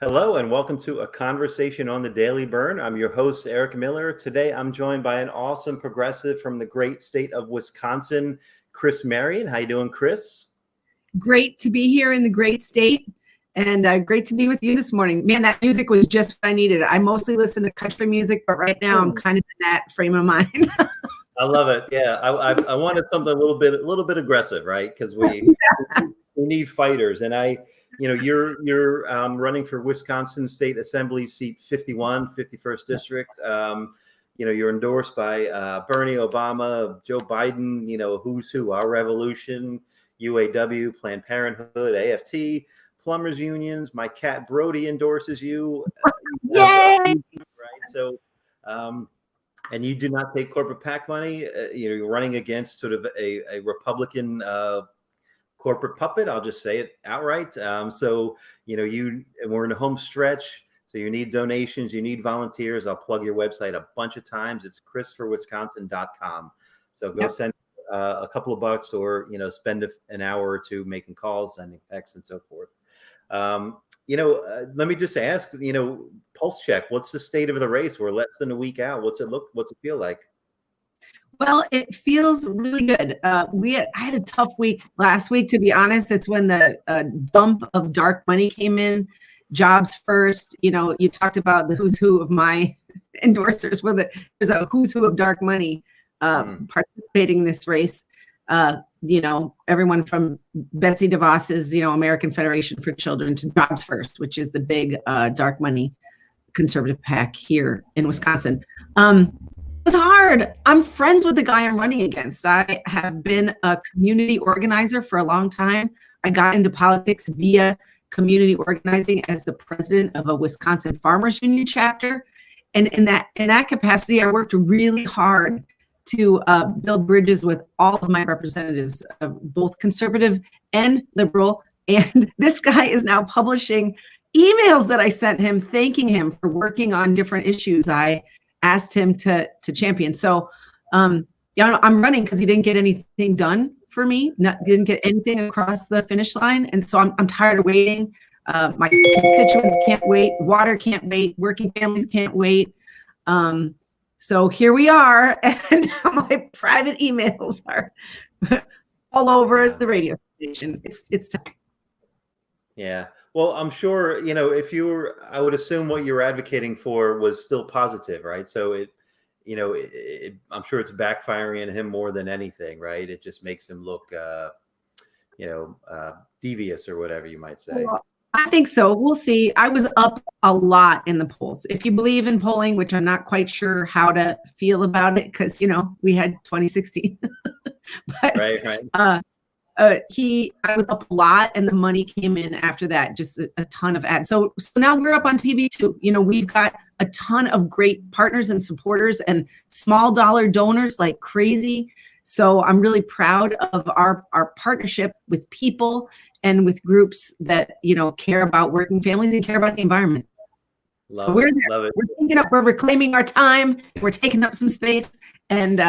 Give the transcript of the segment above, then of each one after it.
Hello and welcome to A Conversation on the Daily Bern. I'm your host, Eric Miller. Today I'm joined by an awesome progressive from the great state of Wisconsin, Kriss Marion. How you doing, Kriss? Great to be here in the great state, and great to be with you this morning. Man, that music was just what I needed. I mostly listen to country music, but right now I'm kind of in that frame of mind. I love it. Yeah, I wanted something a little bit aggressive, right? Because we need fighters, and you're running for Wisconsin State Assembly seat 51, 51st district. You're endorsed by Bernie, Obama, Joe Biden. Who's who? Our Revolution, UAW, Planned Parenthood, AFT, plumbers unions. My cat Brody endorses you. Yay! Right. So. And you do not take corporate PAC money. You're running against sort of a Republican corporate puppet. I'll just say it outright. We're in a home stretch, so you need donations, you need volunteers. I'll plug your website a bunch of times. It's chrisforwisconsin.com. So go send a couple of bucks, or spend an hour or two making calls, sending texts, and so forth. Let me just ask, pulse check. What's the state of the race? We're less than a week out. What's it feel like? Well, it feels really good. I had a tough week last week, to be honest. It's when the dump of dark money came in. Jobs first. You talked about the who's who of my endorsers. Well, there's a who's who of dark money participating in this race. Everyone from Betsy DeVos's, American Federation for Children, to Jobs First, which is the big dark money conservative PAC here in Wisconsin. It was hard. I'm friends with the guy I'm running against. I have been a community organizer for a long time. I got into politics via community organizing as the president of a Wisconsin Farmers Union chapter. And in that capacity, I worked really hard to build bridges with all of my representatives, both conservative and liberal. And this guy is now publishing emails that I sent him, thanking him for working on different issues I asked him to champion. So, I'm running because he didn't get anything done for me. Didn't get anything across the finish line, and so I'm tired of waiting. My constituents can't wait. Water can't wait. Working families can't wait. So here we are, and my private emails are all over the radio station. It's time. Yeah. Well, I'm sure, I would assume what you're advocating for was still positive, right? So I'm sure it's backfiring on him more than anything, right? It just makes him look, devious, or whatever you might say. Well, I think so. We'll see. I was up a lot in the polls. If you believe in polling, which I'm not quite sure how to feel about it, because, we had 2016. But, right. I was up a lot, and the money came in after that, just a ton of ads. So now we're up on TV too. We've got a ton of great partners and supporters and small dollar donors like crazy. So I'm really proud of our partnership with people and with groups that, care about working families and care about the environment. Love it. We're reclaiming our time. We're taking up some space, and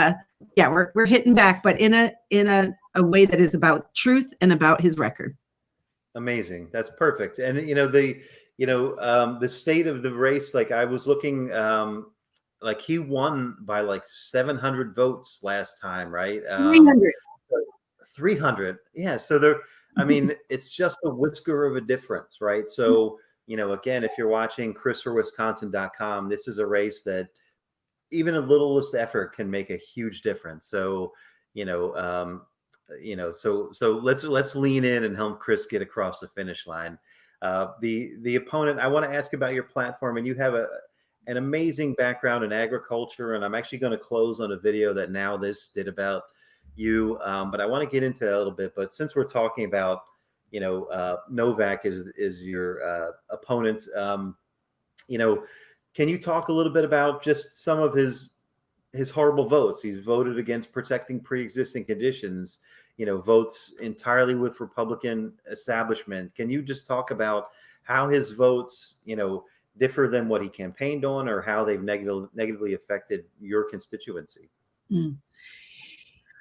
we're hitting back, but in a way that is about truth and about his record. Amazing. That's perfect. And the state of the race, like I was looking, like he won by like 700 votes last time, right? 300. Yeah. So it's just a whisker of a difference, right? So, again, if you're watching chrisforwisconsin.com, this is a race that even a littlest effort can make a huge difference. So, so let's lean in and help Kriss get across the finish line. The opponent, I want to ask about your platform, and you have an amazing background in agriculture, and I'm actually going to close on a video that Now This did about you, but I want to get into that a little bit. But since we're talking about, Novak is your opponent, can you talk a little bit about just some of his horrible votes? He's voted against protecting pre-existing conditions, votes entirely with Republican establishment. Can you just talk about how his votes, differ than what he campaigned on, or how they've negatively affected your constituency?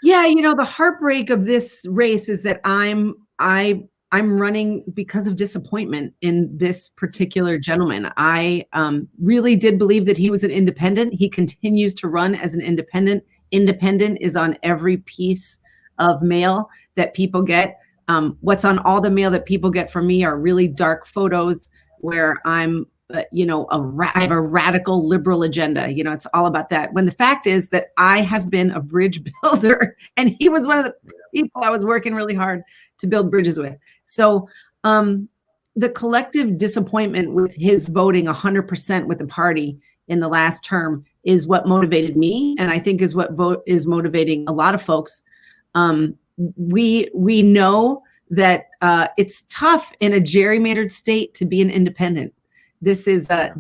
Yeah, the heartbreak of this race is that I I'm running because of disappointment in this particular gentleman. I really did believe that he was an independent. He continues to run as an independent. Independent is on every piece of mail that people get. What's on all the mail that people get from me are really dark photos where I'm, I have a radical liberal agenda. It's all about that. When the fact is that I have been a bridge builder, and he was one of the people I was working really hard to build bridges with. So the collective disappointment with his voting 100% with the party in the last term is what motivated me, and I think is what is motivating a lot of folks. We know that it's tough in a gerrymandered state to be an independent. This is a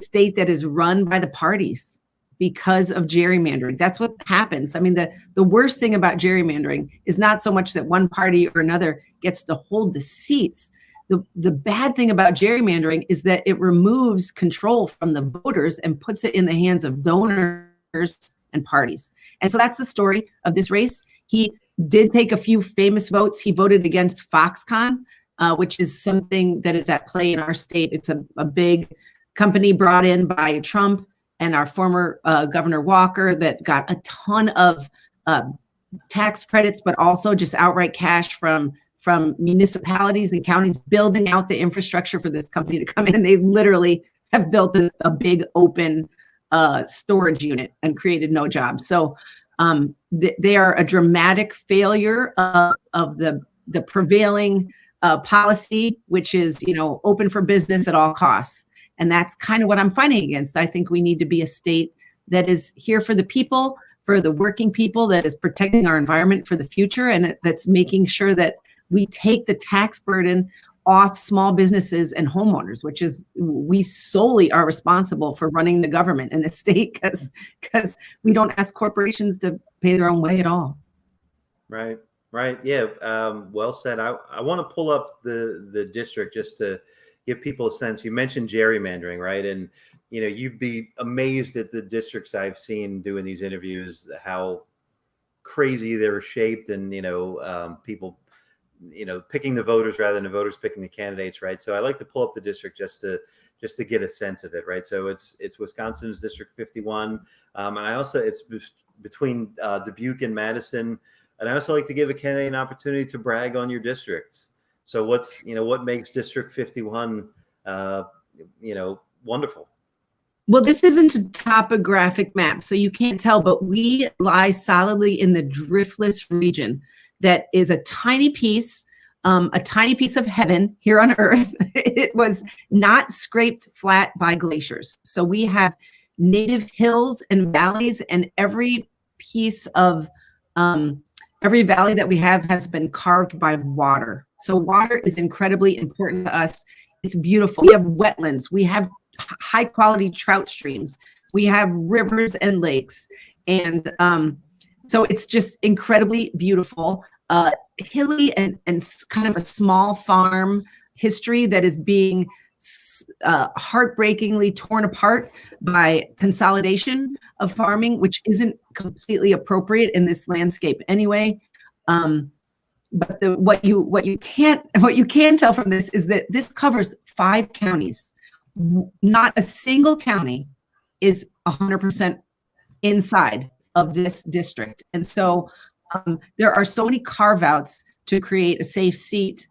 state that is run by the parties because of gerrymandering. That's what happens. I mean, the worst thing about gerrymandering is not so much that one party or another gets to hold the seats. The bad thing about gerrymandering is that it removes control from the voters and puts it in the hands of donors and parties. And so that's the story of this race. He did take a few famous votes. He voted against Foxconn, which is something that is at play in our state. It's a big company brought in by Trump and our former Governor Walker that got a ton of tax credits, but also just outright cash from municipalities and counties building out the infrastructure for this company to come in. And they literally have built a big open storage unit and created no jobs. So they are a dramatic failure of the prevailing policy, which is, open for business at all costs. And that's kind of what I'm fighting against. I think we need to be a state that is here for the people, for the working people, that is protecting our environment for the future, and that's making sure that we take the tax burden off small businesses and homeowners, which is, we solely are responsible for running the government in the state because we don't ask corporations to pay their own way at all. Right. Yeah. Well said. I want to pull up the district just to give people a sense. You mentioned gerrymandering, right? And, you'd be amazed at the districts I've seen doing these interviews, how crazy they're shaped, and, people, picking the voters rather than the voters picking the candidates, right? So I like to pull up the district just to get a sense of it, right? So it's Wisconsin's District 51, and I also, it's between Dubuque and Madison, and I also like to give a candidate an opportunity to brag on your districts. So what makes District 51, wonderful? Well, this isn't a topographic map, so you can't tell, but we lie solidly in the driftless region. That is a tiny piece of heaven here on Earth. It was not scraped flat by glaciers. So we have native hills and valleys, and every piece of every valley that we have has been carved by water. So water is incredibly important to us. It's beautiful. We have wetlands. We have high quality trout streams. We have rivers and lakes. And so it's just incredibly beautiful. Hilly and kind of a small farm history that is being heartbreakingly torn apart by consolidation of farming, which isn't completely appropriate in this landscape anyway. But what you can tell from this is that this covers 5 counties. Not a single county is 100% inside of this district, and so there are so many carve-outs to create a safe seat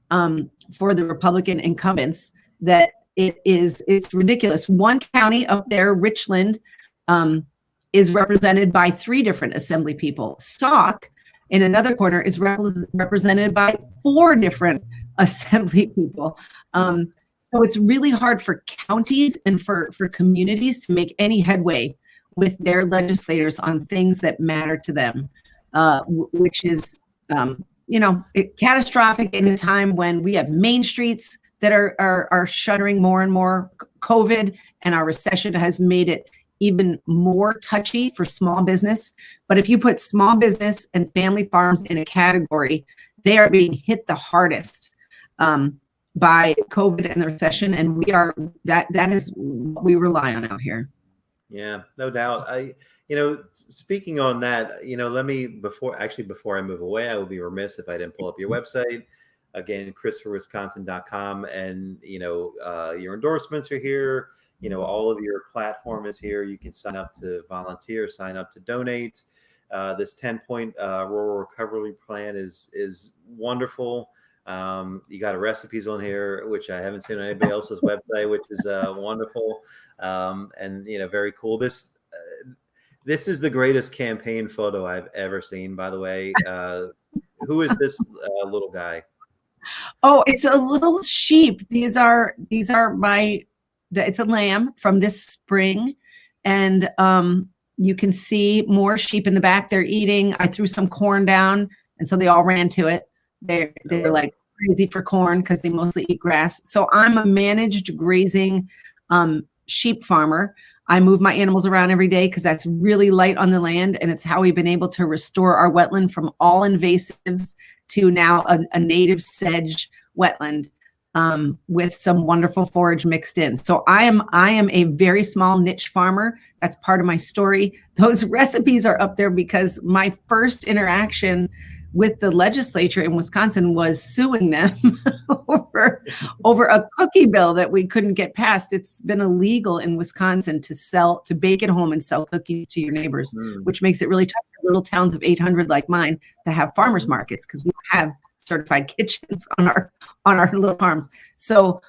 for the Republican incumbents that it's ridiculous. One county up there, Richland, is represented by 3 different assembly people. Sauk, in another corner, is represented by 4 different assembly people. So it's really hard for counties and for communities to make any headway with their legislators on things that matter to them. Which is, catastrophic in a time when we have main streets that are shuttering more and more. COVID and our recession has made it even more touchy for small business. But if you put small business and family farms in a category, they are being hit the hardest by COVID and the recession. And that is what we rely on out here. Yeah, no doubt. Speaking on that, let me, before I move away, I would be remiss if I didn't pull up your website. Again, KrissForWisconsin.com, and your endorsements are here. All of your platform is here. You can sign up to volunteer, sign up to donate. This 10-point rural recovery plan is wonderful. You got recipes on here, which I haven't seen on anybody else's website, which is wonderful, and very cool. This is the greatest campaign photo I've ever seen, by the way. Who is this little guy? Oh, it's a little sheep. These are it's a lamb from this spring, and you can see more sheep in the back. They're eating. I threw some corn down, and so they all ran to it. They're like crazy for corn because they mostly eat grass. So I'm a managed grazing sheep farmer. I move my animals around every day because that's really light on the land, and it's how we've been able to restore our wetland from all invasives to now a native sedge wetland with some wonderful forage mixed in. So I am a very small niche farmer. That's part of my story. Those recipes are up there because my first interaction with the legislature in Wisconsin was suing them over a cookie bill that we couldn't get passed. It's been illegal in Wisconsin to bake at home and sell cookies to your neighbors, which makes it really tough for little towns of 800 like mine to have farmers markets because we don't have certified kitchens on our little farms. So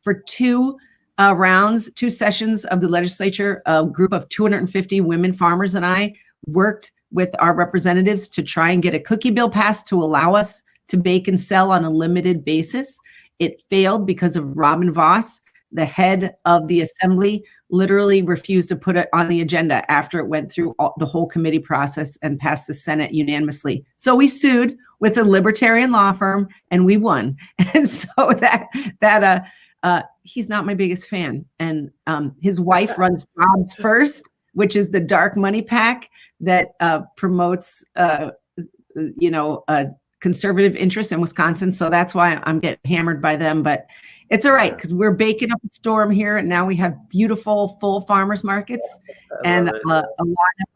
for two sessions of the legislature, a group of 250 women farmers and I worked with our representatives to try and get a cookie bill passed to allow us to bake and sell on a limited basis. It failed because of Robin Voss, the head of the assembly, literally refused to put it on the agenda after it went through the whole committee process and passed the Senate unanimously. So we sued with a libertarian law firm and we won. And so he's not my biggest fan. And his wife runs Jobs First, which is the dark money PAC that promotes, conservative interests in Wisconsin. So that's why I'm getting hammered by them. But it's all right because we're baking up a storm here, and now we have beautiful full farmers markets and a lot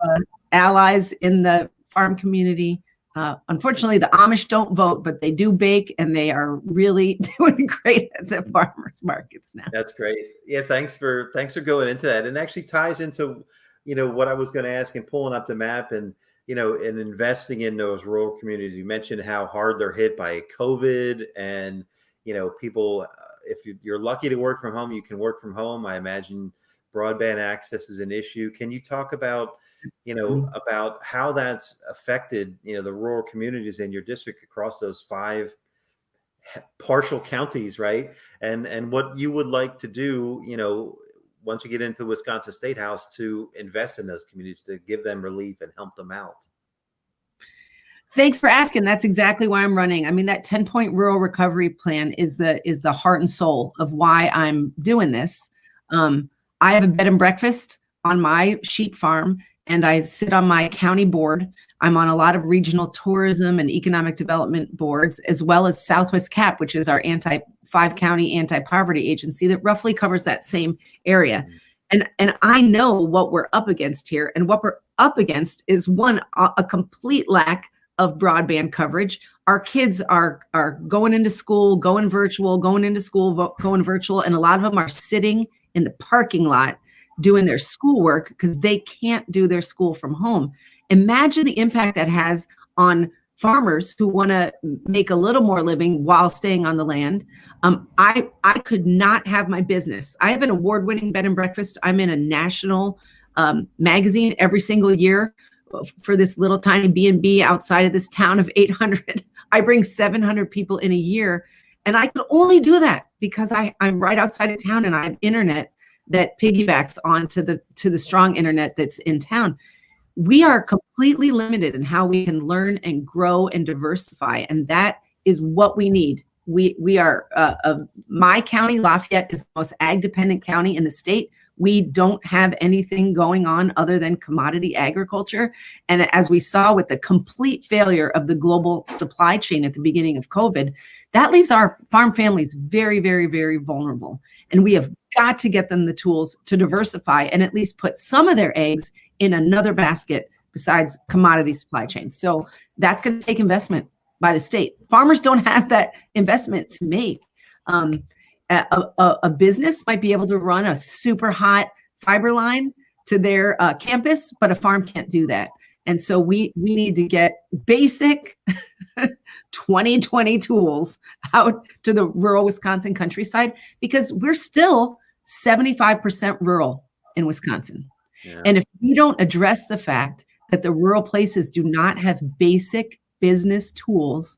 of allies in the farm community. Unfortunately, the Amish don't vote, but they do bake, and they are really doing great at the farmers markets now. That's great. Yeah, thanks for going into that. And actually ties into what I was going to ask, and pulling up the map and and investing in those rural communities. You mentioned how hard they're hit by COVID, and people. If you're lucky to work from home, you can work from home. I imagine broadband access is an issue. Can you talk about about how that's affected the rural communities in your district across those 5 partial counties, right? And what you would like to do, once you get into the Wisconsin State House, to invest in those communities, to give them relief and help them out. Thanks for asking. That's exactly why I'm running. I mean, that 10-point rural recovery plan is the heart and soul of why I'm doing this. I have a bed and breakfast on my sheep farm, and I sit on my county board. I'm on a lot of regional tourism and economic development boards, as well as Southwest CAP, which is our 5-county anti-poverty agency that roughly covers that same area. And I know what we're up against here. And what we're up against is a complete lack of broadband coverage. Our kids are going into school, going virtual, going into school, going virtual. And a lot of them are sitting in the parking lot doing their schoolwork because they can't do their school from home. Imagine the impact that has on farmers who want to make a little more living while staying on the land. I could not have my business. I have an award-winning bed and breakfast. I'm in a national magazine every single year for this little tiny B&B outside of this town of 800. I bring 700 people in a year, and I could only do that because I'm right outside of town and I have internet that piggybacks onto the strong internet that's in town. We are completely limited in how we can learn and grow and diversify, and that is what we need. We are my county, Lafayette, is the most ag-dependent county in the state. We don't have anything going on other than commodity agriculture. And as we saw with the complete failure of the global supply chain at the beginning of COVID, that leaves our farm families very, very, very vulnerable. And we have got to get them the tools to diversify and at least put some of their eggs in another basket besides commodity supply chain. So that's going to take investment. by the state. Farmers don't have that investment to make. A business might be able to run a super hot fiber line to their campus, but a farm can't do that. And so we need to get basic 2020 tools out to the rural Wisconsin countryside, because we're still 75% rural in Wisconsin. Yeah. And if we don't address the fact that the rural places do not have basic business tools,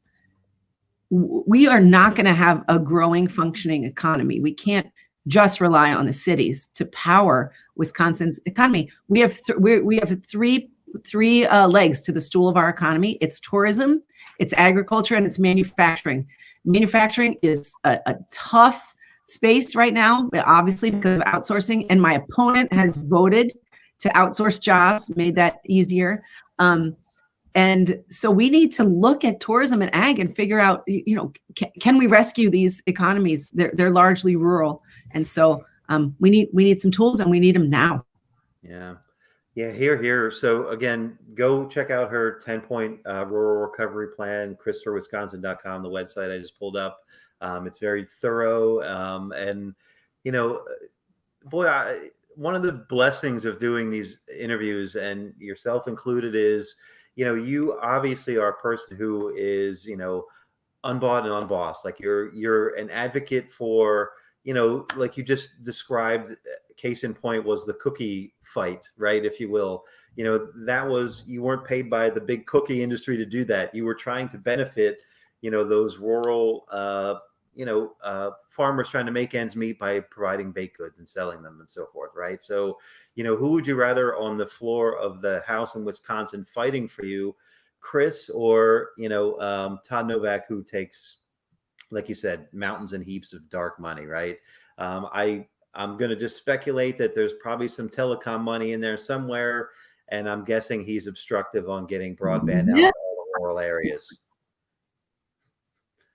we are not going to have a growing, functioning economy. We can't just rely on the cities to power Wisconsin's economy. We have three legs to the stool of our economy. It's tourism, it's agriculture, and it's manufacturing. Manufacturing is a tough space right now, obviously because of outsourcing. And my opponent has voted to outsource jobs, made that easier. And so we need to look at tourism and ag and figure out, can we rescue these economies? They're largely rural. And so we need some tools, and we need them now. Yeah. Here. So again, go check out her 10-point rural recovery plan, krissforwisconsin.com, the website I just pulled up. It's very thorough. And, one of the blessings of doing these interviews, and yourself included, is, you obviously are a person who is, unbought and unbossed. Like you're an advocate for, like you just described, case in point was the cookie fight, right? If you will, that was, you weren't paid by the big cookie industry to do that. You were trying to benefit, those rural, farmers trying to make ends meet by providing baked goods and selling them and so forth, right? So, who would you rather on the floor of the House in Wisconsin fighting for you, Kriss or, Todd Novak, who takes, like you said, mountains and heaps of dark money, right? I'm going to just speculate that there's probably some telecom money in there somewhere, and I'm guessing he's obstructive on getting broadband out to all the rural areas.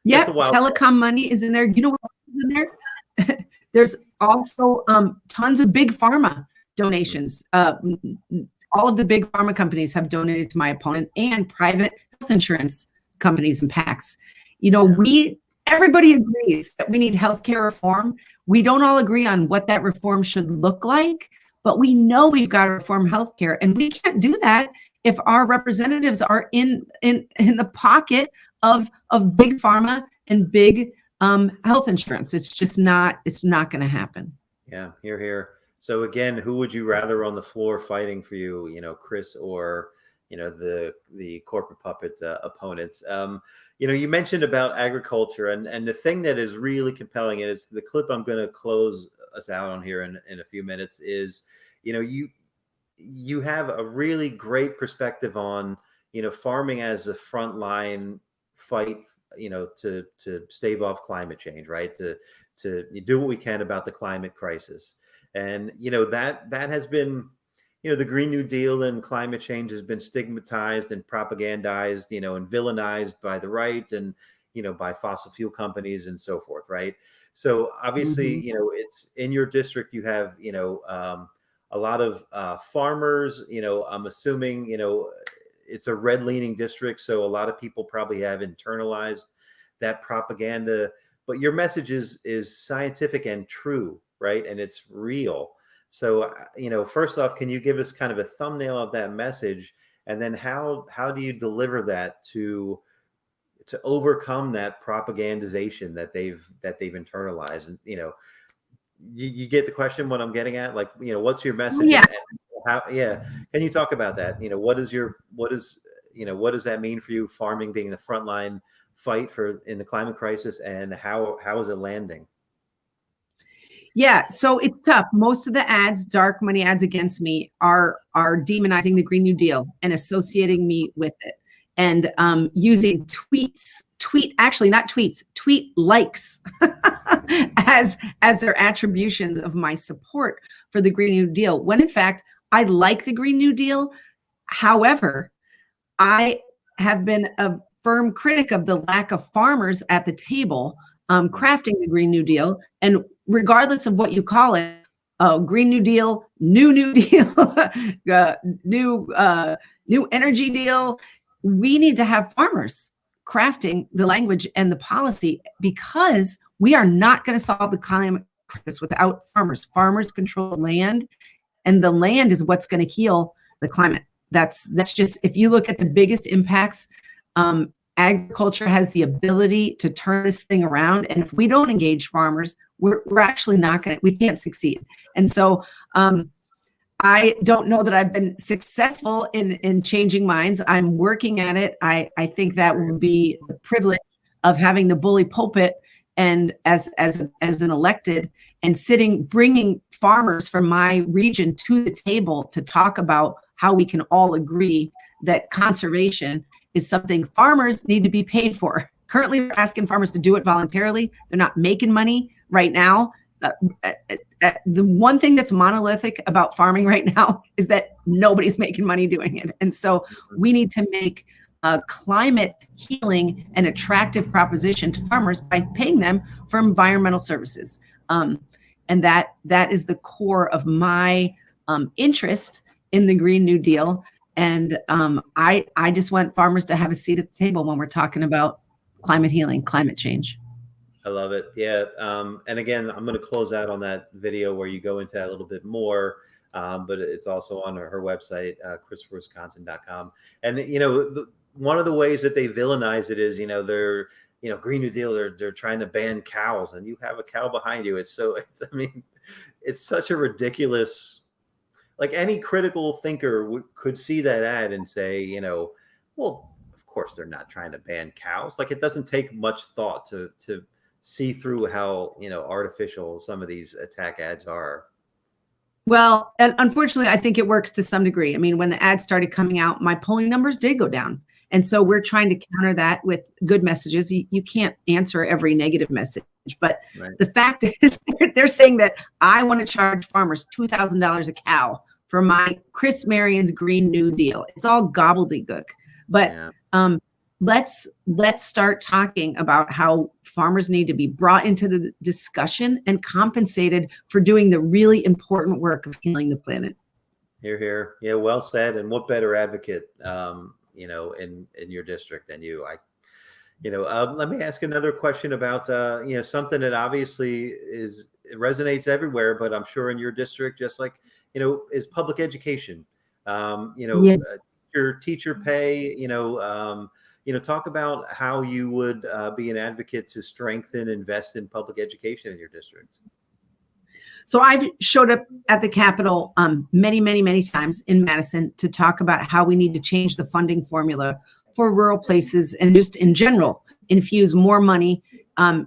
Yeah, telecom money is in there. You know what else is in there? There's also tons of big pharma donations. All of the big pharma companies have donated to my opponent, and private health insurance companies and PACs. Everybody agrees that we need healthcare reform. We don't all agree on what that reform should look like, but we know we've got to reform healthcare, and we can't do that if our representatives are in the pocket of big pharma and big health insurance. It's not going to happen. Yeah, here. So again, who would you rather on the floor fighting for you, Kriss or, the corporate puppet opponents? You mentioned about agriculture, and the thing that is really compelling, and it's the clip I'm going to close us out on here in a few minutes, is, you have a really great perspective on, farming as a frontline fight, to stave off climate change, right? To do what we can about the climate crisis. And, that has been, the Green New Deal and climate change has been stigmatized and propagandized, and villainized by the right and, by fossil fuel companies and so forth, right? So obviously, it's in your district, you have, a lot of farmers, I'm assuming, it's a red leaning district. So a lot of people probably have internalized that propaganda, but your message is scientific and true, right? And it's real. So, first off, can you give us kind of a thumbnail of that message? And then how do you deliver that to overcome that propagandization that they've internalized? And, you get the question, what I'm getting at, like, what's your message? Yeah. Can you talk about that? What does that mean for you, farming being the frontline fight in the climate crisis, and how is it landing? Yeah, so it's tough. Most of the ads, dark money ads against me, are demonizing the Green New Deal and associating me with it, and using tweet likes as their attributions of my support for the Green New Deal, when in fact I like the Green New Deal. However, I have been a firm critic of the lack of farmers at the table crafting the Green New Deal. And regardless of what you call it, Green New Deal, New Deal, new energy deal, we need to have farmers. crafting the language and the policy, because we are not going to solve the climate crisis without farmers. Farmers control land, and the land is what's going to heal the climate. That's just, if you look at the biggest impacts, agriculture has the ability to turn this thing around. And if we don't engage farmers, we're actually not going to, we can't succeed. And so I don't know that I've been successful in changing minds. I'm working at it. I think that would be the privilege of having the bully pulpit and as an elected and bringing farmers from my region to the table to talk about how we can all agree that conservation is something farmers need to be paid for. Currently, we're asking farmers to do it voluntarily. They're not making money right now. The one thing that's monolithic about farming right now is that nobody's making money doing it. And so we need to make climate healing an attractive proposition to farmers by paying them for environmental services. And that is the core of my interest in the Green New Deal. And I just want farmers to have a seat at the table when we're talking about climate healing, climate change. I love it. Yeah. And again, I'm going to close out on that video where you go into that a little bit more, but it's also on her website, krissforwisconsin.com. And, one of the ways that they villainize it is, they're, Green New Deal, they're trying to ban cows, and you have a cow behind you. It's such a ridiculous, like, any critical thinker could see that ad and say, well, of course they're not trying to ban cows. Like, it doesn't take much thought to see through how, artificial some of these attack ads are. Well, and unfortunately, I think it works to some degree. I mean, when the ads started coming out, my polling numbers did go down. And so we're trying to counter that with good messages. You can't answer every negative message. But right. The fact is, they're saying that I want to charge farmers $2,000 a cow for my Kriss Marion's Green New Deal. It's all gobbledygook. But let's start talking about how farmers need to be brought into the discussion and compensated for doing the really important work of healing the planet. Hear, hear. Yeah, well said. And what better advocate, in your district than you? Let me ask another question about, something that obviously resonates everywhere, but I'm sure in your district, just like, is public education. Your teacher pay, talk about how you would be an advocate to strengthen, invest in public education in your districts. So I've showed up at the Capitol many, many, many times in Madison to talk about how we need to change the funding formula for rural places and just in general infuse more money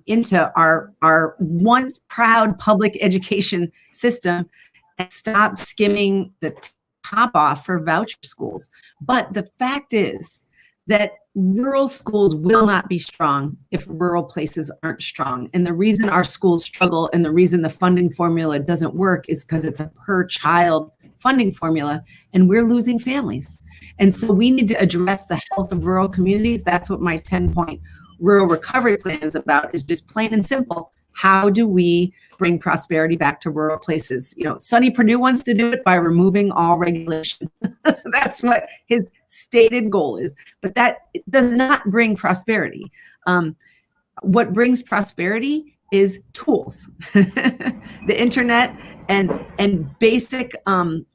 into our once proud public education system and stop skimming the top off for voucher schools. But the fact is that rural schools will not be strong if rural places aren't strong. And the reason our schools struggle and the reason the funding formula doesn't work is because it's a per child funding formula and we're losing families. And so we need to address the health of rural communities. That's what my 10-point rural recovery plan is about, is just plain and simple. How do we bring prosperity back to rural places? Sonny Perdue wants to do it by removing all regulation. That's what his stated goal is. But that does not bring prosperity. What brings prosperity is tools, the internet, and basic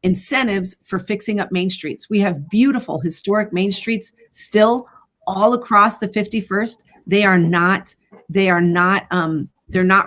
incentives for fixing up main streets. We have beautiful historic main streets still all across the 51st. They're not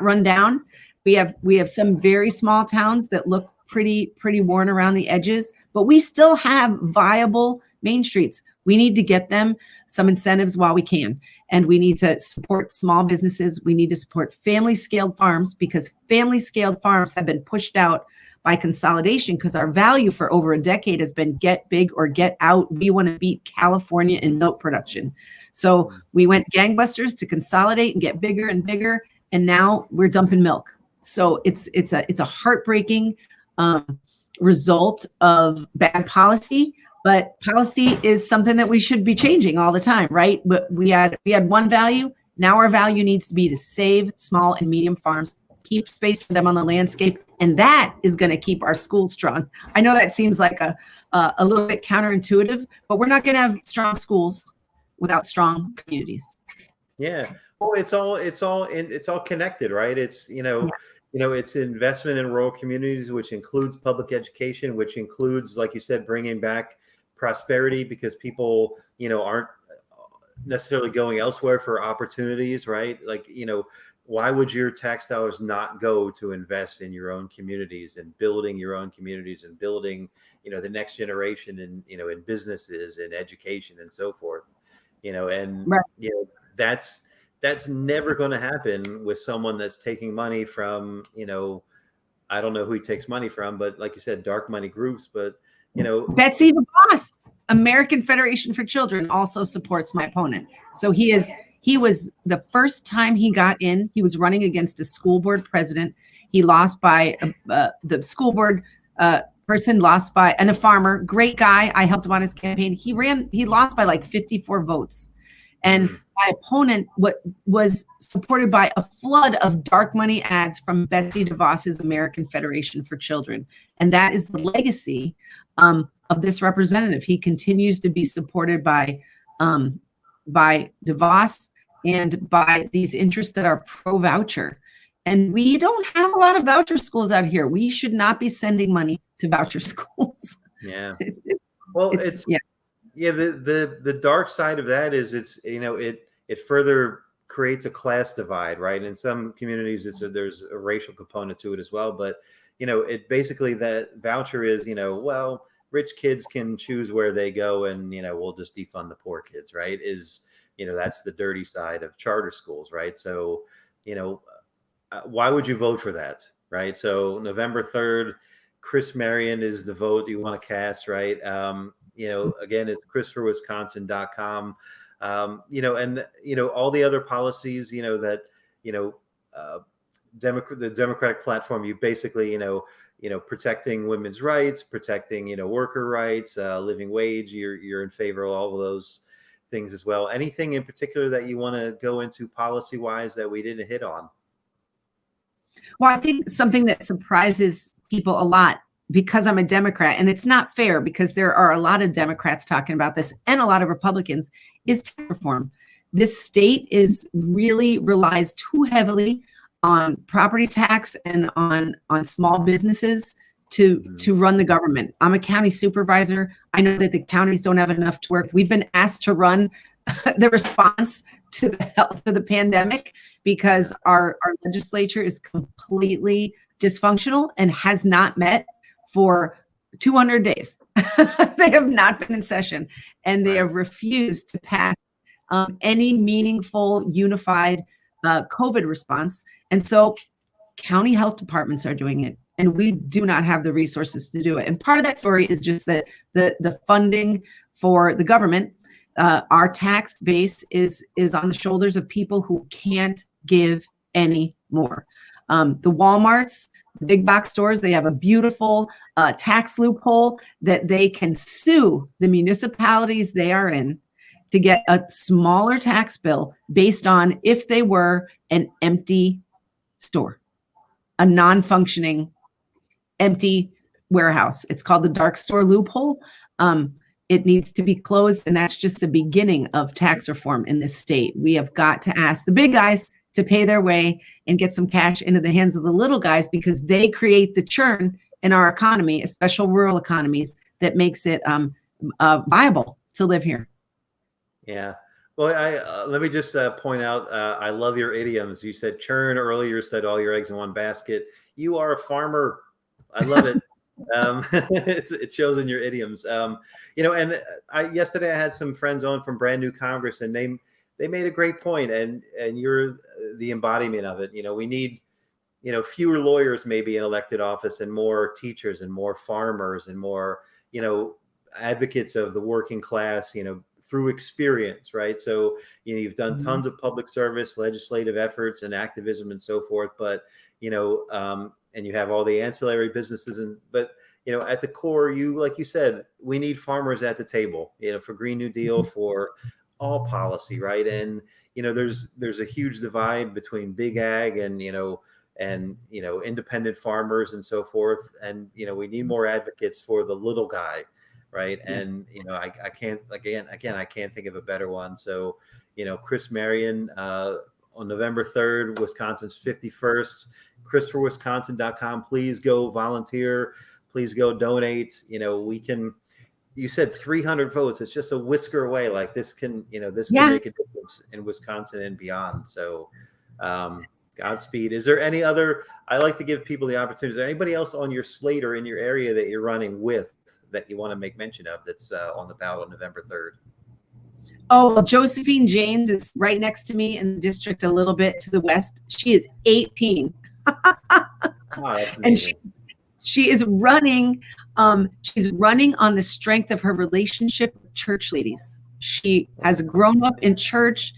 run down. We have some very small towns that look pretty worn around the edges, but we still have viable main streets. We need to get them some incentives while we can. And we need to support small businesses. We need to support family-scaled farms, because family-scaled farms have been pushed out by consolidation, because our value for over a decade has been get big or get out. We want to beat California in milk production. So we went gangbusters to consolidate and get bigger and bigger, and now we're dumping milk. So it's a heartbreaking result of bad policy. But policy is something that we should be changing all the time, right? But we had one value. Now our value needs to be to save small and medium farms, keep space for them on the landscape, and that is going to keep our schools strong. I know that seems like a little bit counterintuitive, but we're not going to have strong schools without strong communities. Yeah. Well, it's all connected, right? It's, it's investment in rural communities, which includes public education, which includes, like you said, bringing back prosperity because people, aren't necessarily going elsewhere for opportunities, right? Like, why would your tax dollars not go to invest in your own communities and building your own communities and building, the next generation in, in businesses and education and so forth, and, Right. that's never going to happen with someone that's taking money from, I don't know who he takes money from, but like you said, dark money groups, but, Betsy DeVos, American Federation for Children, also supports my opponent. So he was the first time he got in, he was running against a school board president. He lost by the school board person lost by, and a farmer, great guy. I helped him on his campaign. He lost by like 54 votes. And my opponent was supported by a flood of dark money ads from Betsy DeVos's American Federation for Children. And that is the legacy of this representative. He continues to be supported by DeVos and by these interests that are pro-voucher. And we don't have a lot of voucher schools out here. We should not be sending money to voucher schools. Yeah. Well, the dark side of that is it further creates a class divide, right? In some communities, there's a racial component to it as well. But, it basically, that voucher is, well, rich kids can choose where they go and, we'll just defund the poor kids, right? That's the dirty side of charter schools, right? So, why would you vote for that, right? So November 3rd, Kriss Marion is the vote you want to cast, right? Again, it's chrisforwisconsin.com. And all the other policies, that the Democratic platform, you basically, protecting women's rights, protecting, worker rights, living wage. You're in favor of all of those things as well. Anything in particular that you want to go into policy wise that we didn't hit on? Well, I think something that surprises people a lot, because I'm a Democrat, and it's not fair because there are a lot of Democrats talking about this and a lot of Republicans, is tax reform. This state really relies too heavily on property tax and on small businesses to run the government. I'm a county supervisor. I know that the counties don't have enough to work. We've been asked to run the response to the health of the pandemic because our legislature is completely dysfunctional and has not met for 200 days. They have not been in session, and they have refused to pass any meaningful, unified COVID response. And so county health departments are doing it, and we do not have the resources to do it. And part of that story is just that the funding for the government, our tax base is on the shoulders of people who can't give any more. The Walmarts, the big box stores, they have a beautiful tax loophole that they can sue the municipalities they are in to get a smaller tax bill based on if they were an empty store, a non-functioning empty warehouse. It's called the dark store loophole. It needs to be closed, and that's just the beginning of tax reform in this state. We have got to ask the big guys to pay their way and get some cash into the hands of the little guys, because they create the churn in our economy, especially rural economies, that makes it viable to live here. Yeah. Well, let me just point out, I love your idioms. You said churn earlier, said all your eggs in one basket. You are a farmer. I love it. It shows in your idioms. And yesterday I had some friends on from Brand New Congress, and they made a great point, and you're the embodiment of it. We need, fewer lawyers maybe in elected office, and more teachers and more farmers and more, advocates of the working class, through experience, right? So, you've done tons of public service, legislative efforts and activism and so forth, but, and you have all the ancillary businesses, but, at the core, like you said, we need farmers at the table, for Green New Deal, for all policy, right? And, there's a huge divide between big ag and, independent farmers and so forth. And, we need more advocates for the little guy, right? And I can't again I can't think of a better one. So Kriss Marion, on November 3rd, Wisconsin's 51st. KrissForWisconsin.com. Please go volunteer. Please go donate. We can. You said 300 votes. It's just a whisker away. Like this can make a difference in Wisconsin and beyond. So, Godspeed. Is there any other? I like to give people the opportunity. Is there anybody else on your slate or in your area that you're running with that you want to make mention of that's on the ballot on November 3rd? Oh, well, Josephine Janes is right next to me in the district, a little bit to the west. She is 18. And she is running. She's running on the strength of her relationship with church ladies. She has grown up in church.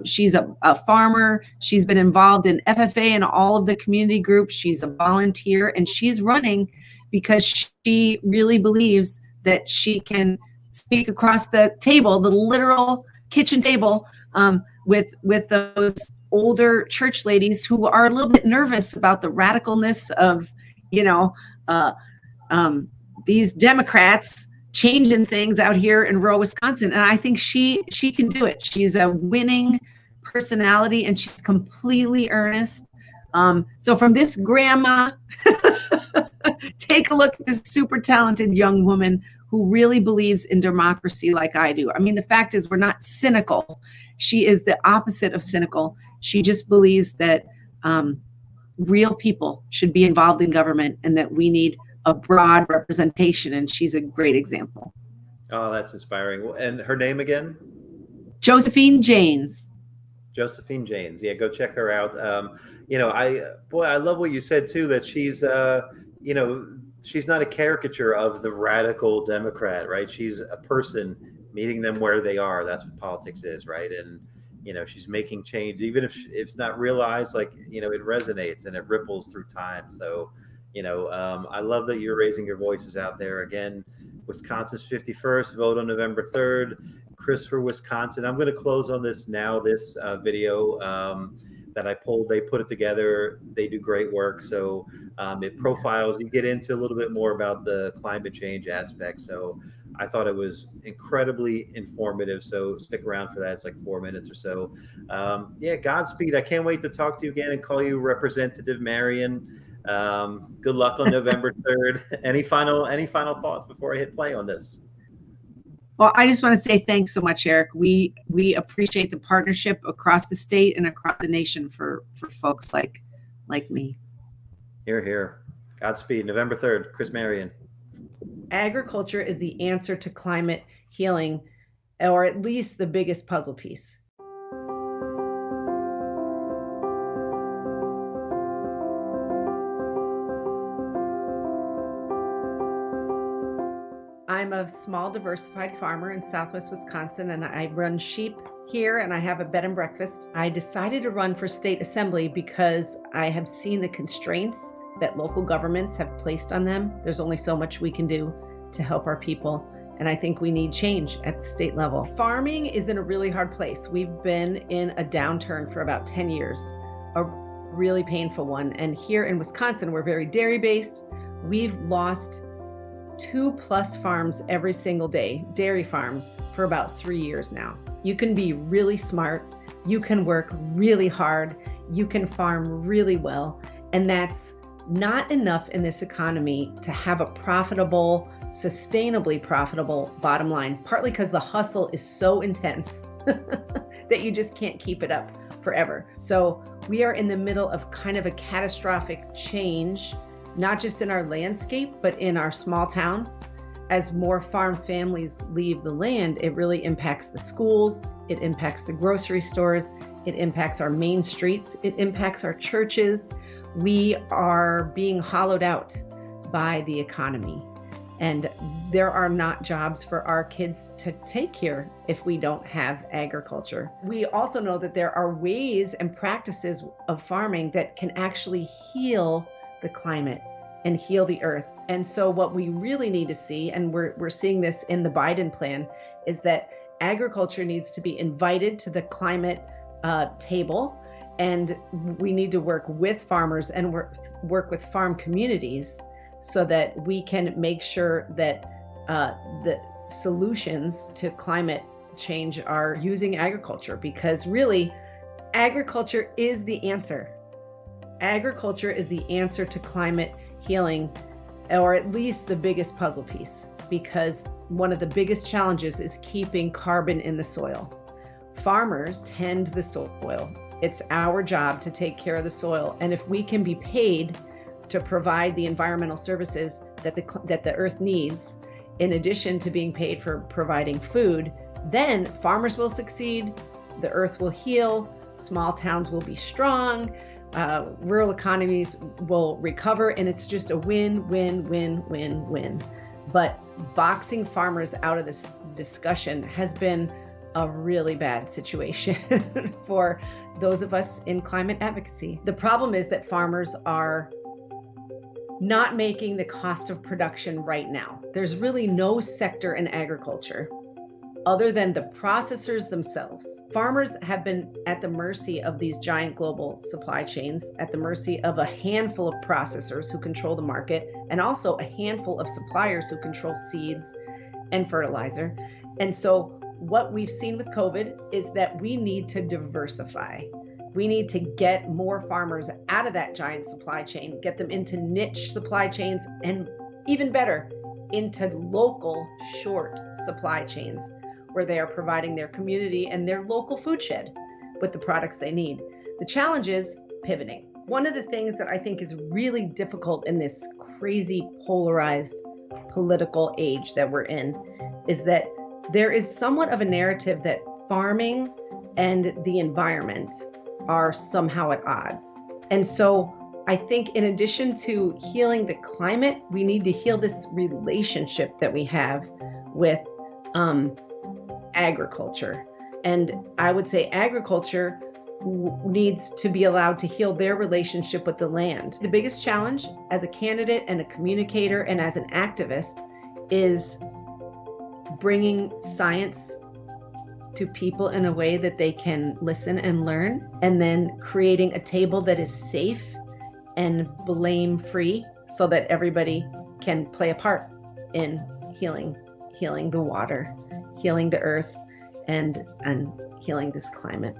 She's a farmer. She's been involved in FFA and all of the community groups. She's a volunteer, and she's running because she really believes that she can speak across the table, the literal kitchen table, with those older church ladies who are a little bit nervous about the radicalness of, these Democrats changing things out here in rural Wisconsin. And I think she can do it. She's a winning personality and she's completely earnest. So from this grandma, take a look at this super talented young woman who really believes in democracy like I do. I mean, the fact is we're not cynical. She is the opposite of cynical. She just believes that real people should be involved in government and that we need a broad representation. And she's a great example. Oh, that's inspiring. And her name again? Josephine Janes. Josephine Janes. Yeah, go check her out. I love what you said too, that she's, she's not a caricature of the radical Democrat, right? She's a person meeting them where they are. That's what politics is, right? And, she's making change, even if it's not realized, like, it resonates and it ripples through time. So, I love that you're raising your voices out there. Again, Wisconsin's 51st, vote on November 3rd. Kriss for Wisconsin. I'm going to close on this now, this video that I pulled. They put it together. They do great work. So it profiles, you get into a little bit more about the climate change aspect. So I thought it was incredibly informative. So stick around for that. It's like 4 minutes or so. Godspeed. I can't wait to talk to you again and call you Representative Marion. Good luck on November 3rd. Any final thoughts before I hit play on this? Well, I just want to say thanks so much, Eric. We appreciate the partnership across the state and across the nation for folks like me. Hear, hear. Godspeed. November 3rd. Kriss Marion. Agriculture is the answer to climate healing, or at least the biggest puzzle piece. I'm a small diversified farmer in Southwest Wisconsin, and I run sheep here and I have a bed and breakfast. I decided to run for state assembly because I have seen the constraints that local governments have placed on them. There's only so much we can do to help our people, and I think we need change at the state level. Farming is in a really hard place. We've been in a downturn for about 10 years, a really painful one. And here in Wisconsin, we're very dairy-based. We've lost 2+ farms every single day, dairy farms, for about 3 years now. You can be really smart, you can work really hard, you can farm really well, and that's not enough in this economy to have a profitable, sustainably profitable bottom line, partly because the hustle is so intense that you just can't keep it up forever. So we are in the middle of kind of a catastrophic change, not just in our landscape, but in our small towns. As more farm families leave the land, it really impacts the schools, it impacts the grocery stores, it impacts our main streets, it impacts our churches. We are being hollowed out by the economy. And there are not jobs for our kids to take here if we don't have agriculture. We also know that there are ways and practices of farming that can actually heal the climate and heal the earth. And so what we really need to see, and we're seeing this in the Biden plan, is that agriculture needs to be invited to the climate table. And we need to work with farmers and work with farm communities so that we can make sure that the solutions to climate change are using agriculture, because really agriculture is the answer. Agriculture is the answer to climate healing, or at least the biggest puzzle piece, because one of the biggest challenges is keeping carbon in the soil. Farmers tend the soil. It's our job to take care of the soil. And if we can be paid to provide the environmental services that the earth needs, in addition to being paid for providing food, then farmers will succeed, the earth will heal, small towns will be strong, rural economies will recover, and it's just a win, win, win, win, win. But boxing farmers out of this discussion has been a really bad situation for those of us in climate advocacy. The problem is that farmers are not making the cost of production right now. There's really no sector in agriculture other than the processors themselves. Farmers have been at the mercy of these giant global supply chains, at the mercy of a handful of processors who control the market, and also a handful of suppliers who control seeds and fertilizer. And so what we've seen with COVID is that we need to diversify. We need to get more farmers out of that giant supply chain, get them into niche supply chains, and even better, into local short supply chains, where they are providing their community and their local food shed with the products they need. The challenge is pivoting. One of the things that I think is really difficult in this crazy polarized political age that we're in is that there is somewhat of a narrative that farming and the environment are somehow at odds. And so I think in addition to healing the climate, we need to heal this relationship that we have with agriculture. And I would say agriculture needs to be allowed to heal their relationship with the land. The biggest challenge as a candidate and a communicator and as an activist is bringing science to people in a way that they can listen and learn, and then creating a table that is safe and blame-free so that everybody can play a part in healing the water, healing the earth, and healing this climate.